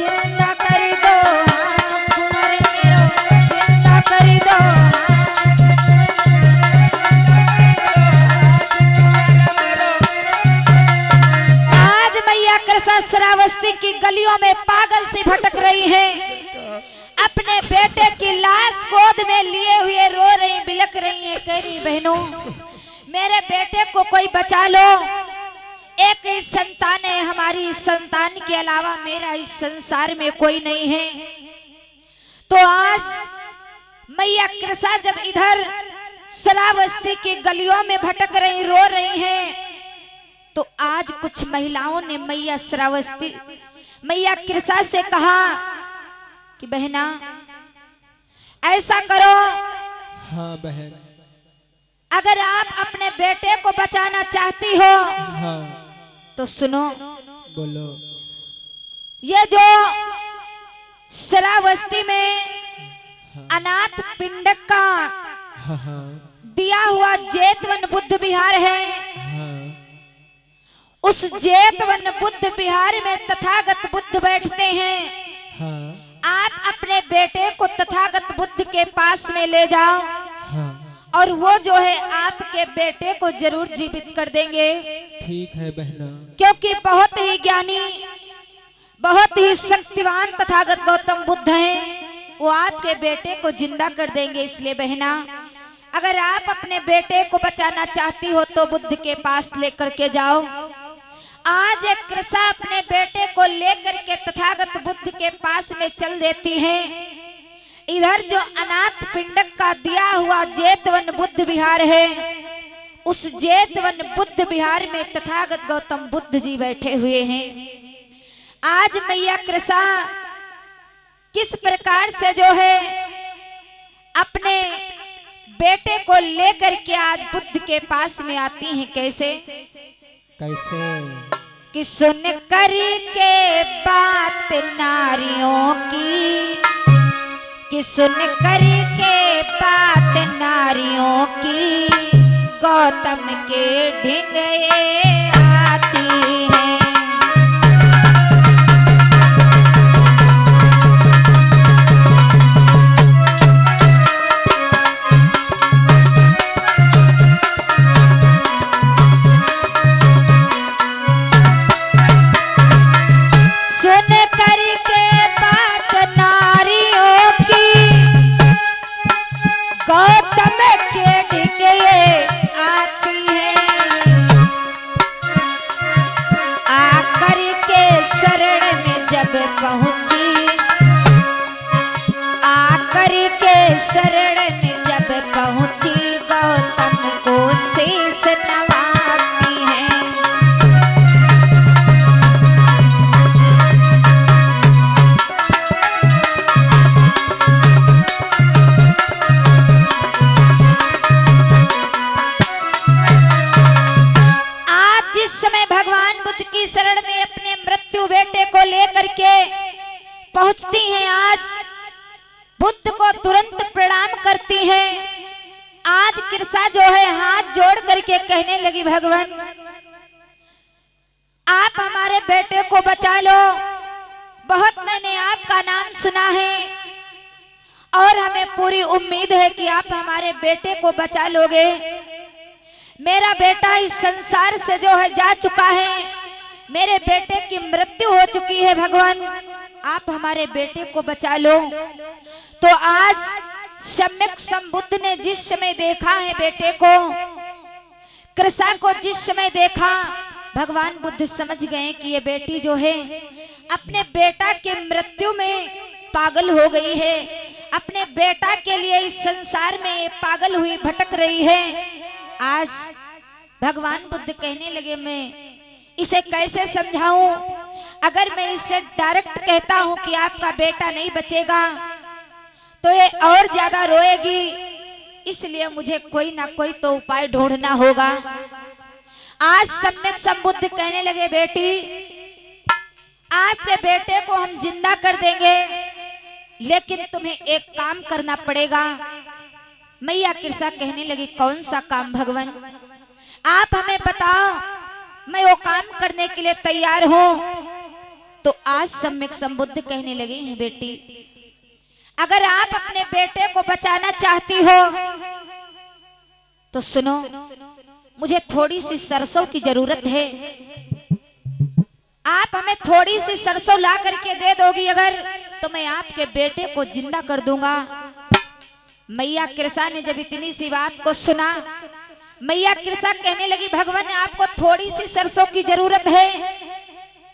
जिंदा कर दो कुंवर मेरो जिंदा कर दो। आज मैया कृष्णा श्रावस्ती की गलियों में पागल से भटक रही हैं, अपने बेटे की लाश गोद में लिए हुए रो रही, बिलक रही है, कह रही बहनों मेरे बेटे को कोई बचा लो, एक ही संतान है हमारी, इस संतान के अलावा मेरा इस संसार में कोई नहीं है। तो आज मैया कृष्णा जब इधर श्रावस्ती की गलियों में भटक रही, रो रही हैं, तो आज कुछ महिलाओं ने मैया श्रावस्ती मैया कृष्णा से कहा कि बहना ऐसा करो, हाँ बहन, अगर आप अपने बेटे को बचाना चाहती हो हाँ तो सुनो, बोलो। ये जो श्रावस्ती में हाँ अनाथ पिंडक का हाँ हाँ दिया हुआ जेतवन बुद्ध विहार है, हाँ उस जेतवन बुद्ध विहार में तथागत बुद्ध बैठते हैं। हाँ आप अपने बेटे को तथागत बुद्ध के पास में ले जाओ हाँ और वो जो है आपके बेटे को जरूर जीवित कर देंगे, ठीक है बहना। क्योंकि बहुत ही ज्ञानी, बहुत ही शक्तिवान तथागत गौतम बुद्ध हैं, वो आपके बेटे को जिंदा कर देंगे। इसलिए बहना अगर आप अपने बेटे को बचाना चाहती हो तो बुद्ध के पास लेकर के जाओ। आज एक कृष्णा अपने बेटे को लेकर के तथागत बुद्ध के पास में चल देती हैं। इधर जो अनाथ पिंडक का दिया हुआ जेतवन बुद्ध विहार है, उस जेतवन बुद्ध विहार में तथागत गौतम बुद्ध जी बैठे हुए हैं। आज मैया कृष्णा किस प्रकार से जो है अपने बेटे को लेकर के आज बुद्ध के पास में आती हैं, कैसे कैसे? कि सुन कर के बात नारियों की, कि सुन कर के बात नारियों की, गौतम के ढिंगे आती हैं। गौतम के ढिंगे आती हैं, आकर के शरण में जब पहुंची, आकर के शरण में जब पहुंची, गौतम को शीश नवाती हैं। की शरण में अपने मृत्यु बेटे को लेकर के पहुंचती हैं, आज बुद्ध को तुरंत प्रणाम करती हैं। आज कृष्णा जो है हाथ जोड़ करके कहने लगी, भगवान आप हमारे बेटे को बचा लो, बहुत मैंने आपका नाम सुना है और हमें पूरी उम्मीद है कि आप हमारे बेटे को बचा लोगे। मेरा बेटा इस संसार से जो है जा चुका है, मेरे बेटे की मृत्यु हो चुकी है, भगवान आप हमारे बेटे को बचा लो। तो आज सम्यक संबुद्ध ने जिस समय देखा है बेटे को, कृष्णा को जिस समय देखा, भगवान बुद्ध समझ गए कि ये बेटी जो है अपने बेटा के मृत्यु में पागल हो गई है, अपने बेटा के लिए इस संसार में ये पागल हुई भटक रही है। आज भगवान बुद्ध कहने लगे, मैं इसे कैसे समझाऊं? अगर मैं इससे डायरेक्ट कहता हूं कि आपका बेटा नहीं बचेगा तो ये और ज्यादा रोएगी, इसलिए मुझे कोई ना कोई तो उपाय ढूंढना होगा। आज सम्यक संबुद्ध कहने लगे, बेटी आपके बेटे को हम जिंदा कर देंगे, लेकिन तुम्हें एक काम करना पड़ेगा। मैया कृष्णा कहने लगी, कौन सा काम भगवान? आप हमें बताओ, मैं वो काम करने के लिए तैयार हूँ। तो आज सम्यक संबुद्ध कहने लगे हैं, बेटी अगर आप अपने बेटे को बचाना चाहती हो तो सुनो, मुझे थोड़ी सी सरसों की जरूरत है। आप हमें थोड़ी सी सरसों ला करके दे दोगी अगर, तो मैं आपके बेटे को जिंदा कर दूंगा। मैया कृषा ने जब इतनी सी बात को सुना, मैया कृषा कहने लगी, भगवान आपको थोड़ी सी सरसों की जरूरत है,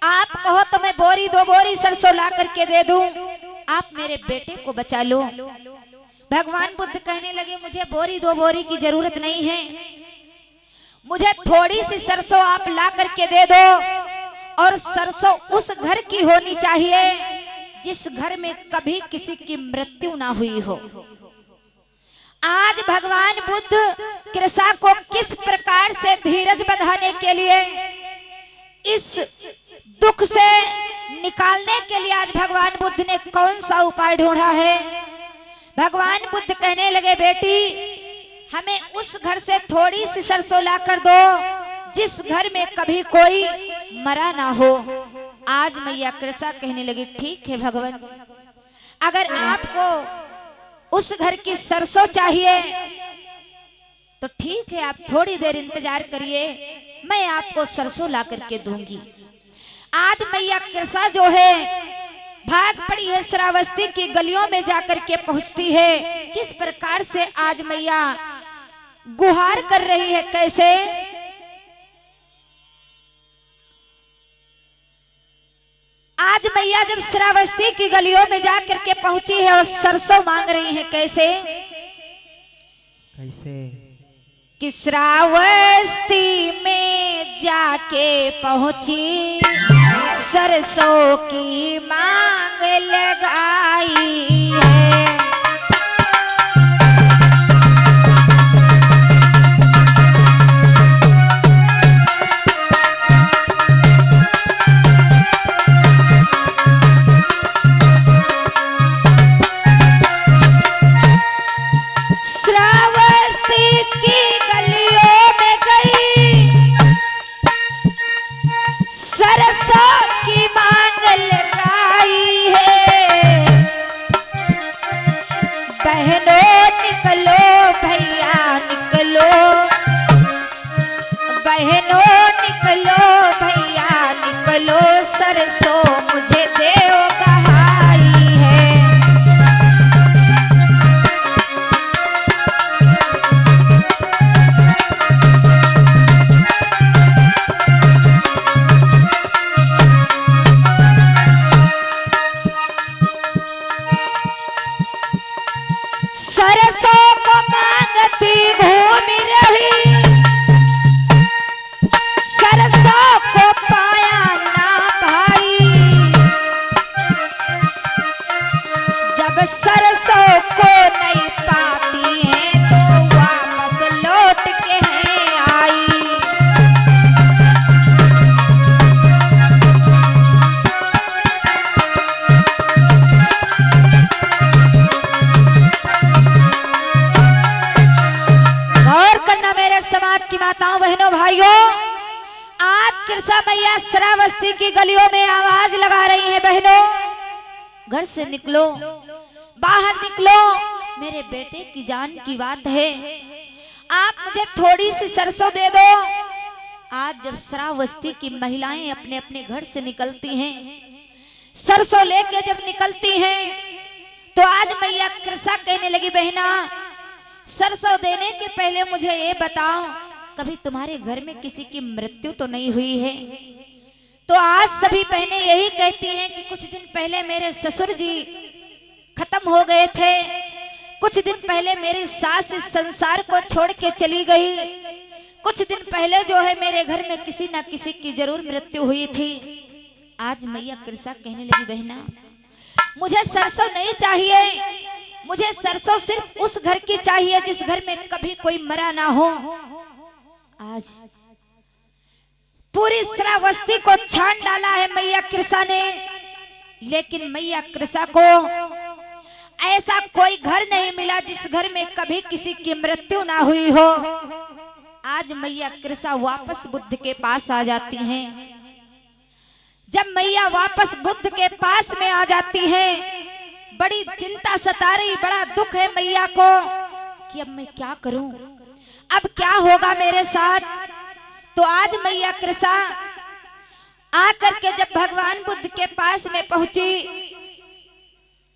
आप कहो तो मैं बोरी दो बोरी सरसों ला करके दे दूं, आप मेरे बेटे को बचा लो। भगवान बुद्ध कहने लगे, मुझे बोरी दो बोरी की जरूरत नहीं है, मुझे थोड़ी सी सरसों आप ला करके दे दो, और सरसों उस घर की होनी चाहिए जिस घर में कभी किसी की मृत्यु ना हुई हो। आज भगवान बुद्ध कृषा को किस प्रकार से धीरज बंधाने के लिए, इस दुख से निकालने के लिए आज भगवान बुद्ध ने कौन सा उपाय ढूंढा है। भगवान बुद्ध कहने लगे, बेटी हमें उस घर से थोड़ी सी सरसों ला कर दो जिस घर में कभी कोई मरा ना हो। आज मैया कृषा कहने लगी, ठीक है भगवान, अगर आपको उस घर की सरसों चाहिए तो ठीक है, आप थोड़ी देर इंतजार करिए, मैं आपको सरसों ला करके दूंगी। आज मैया कृषा जो है भाग पड़ी है, श्रावस्ती की गलियों में जाकर के पहुंचती है। किस प्रकार से आज मैया गुहार कर रही है, कैसे आज मैया जब श्रावस्ती की गलियों में जाकर के पहुंची है और सरसों मांग रही है, कैसे कैसे कि श्रावस्ती में जाके पहुंची, सरसों की मांग लगाई है। श्रावस्ती की गलियों में आवाज लगा रही हैं, बहनों घर से निकलो, बाहर निकलो, मेरे बेटे की जान की बात है, आप मुझे थोड़ी सी सरसों दे दो। आज जब श्रावस्ती की महिलाएं अपने अपने घर से निकलती हैं, सरसों लेके जब निकलती हैं, तो आज मैया कृषा कहने लगी, बहना सरसों देने के पहले मुझे ये बताओ, कभी तुम्हारे घर में किसी की मृत्यु तो नहीं हुई है? तो आज सभी बहनें यही कहती हैं कि कुछ दिन पहले मेरे ससुर जी खत्म हो गए थे, कुछ दिन पहले मेरी सास इस संसार को छोड़ के चली गई, कुछ दिन पहले जो है मेरे घर में किसी ना किसी की जरूर मृत्यु हुई थी। आज मैया कृषा कहने लगी, बहना मुझे सरसों नहीं चाहिए, मुझे सरसों सिर्फ उस घर की चाहिए जिस घर में कभी कोई मरा ना हो। आज पूरी श्रावस्ती को छान डाला है मैया कृषा ने, लेकिन मैया कृषा को ऐसा कोई घर नहीं मिला जिस घर में कभी किसी की मृत्यु ना हुई हो। आज मैया कृषा वापस बुद्ध के पास आ जाती हैं। जब मैया वापस बुद्ध के पास में आ जाती है, बड़ी चिंता सता रही, बड़ा दुख है मैया को कि अब मैं क्या करूं, अब क्या होगा मेरे साथ। तो आज मैया कृष्णा आकर के जब भगवान बुद्ध के पास में पहुंची,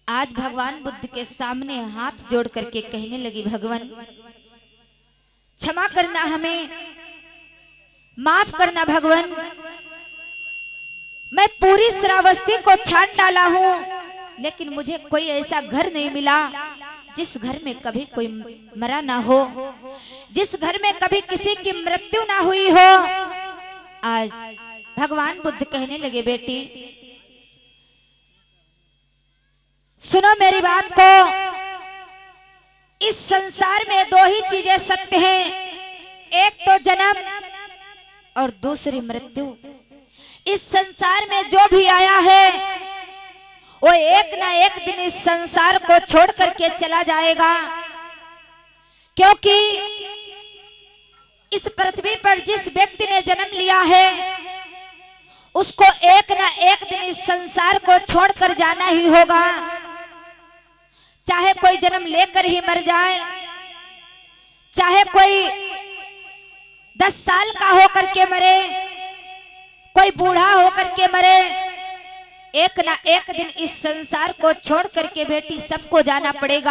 आज भगवान बुद्ध के सामने हाथ जोड़ करके कहने लगी, भगवान क्षमा करना, हमें माफ करना भगवान, मैं पूरी श्रावस्ती को छान डाला हूं, लेकिन मुझे कोई ऐसा घर नहीं मिला जिस घर में कभी कोई मरा ना हो, जिस घर में कभी किसी की मृत्यु ना हुई हो। आज भगवान बुद्ध कहने लगे, बेटी सुनो मेरी बात को, इस संसार में दो ही चीजें सत्य हैं, एक तो जन्म और दूसरी मृत्यु। इस संसार में जो भी आया है वो एक ना एक दिन इस संसार को छोड़ करके चला जाएगा, क्योंकि इस पृथ्वी पर जिस व्यक्ति ने जन्म लिया है उसको एक ना एक दिन इस संसार को छोड़कर जाना ही होगा। चाहे कोई जन्म लेकर ही मर जाए, चाहे कोई 10 साल का होकर के मरे, कोई बूढ़ा होकर के मरे, एक ना एक दिन इस संसार को छोड़ करके बेटी सबको जाना पड़ेगा।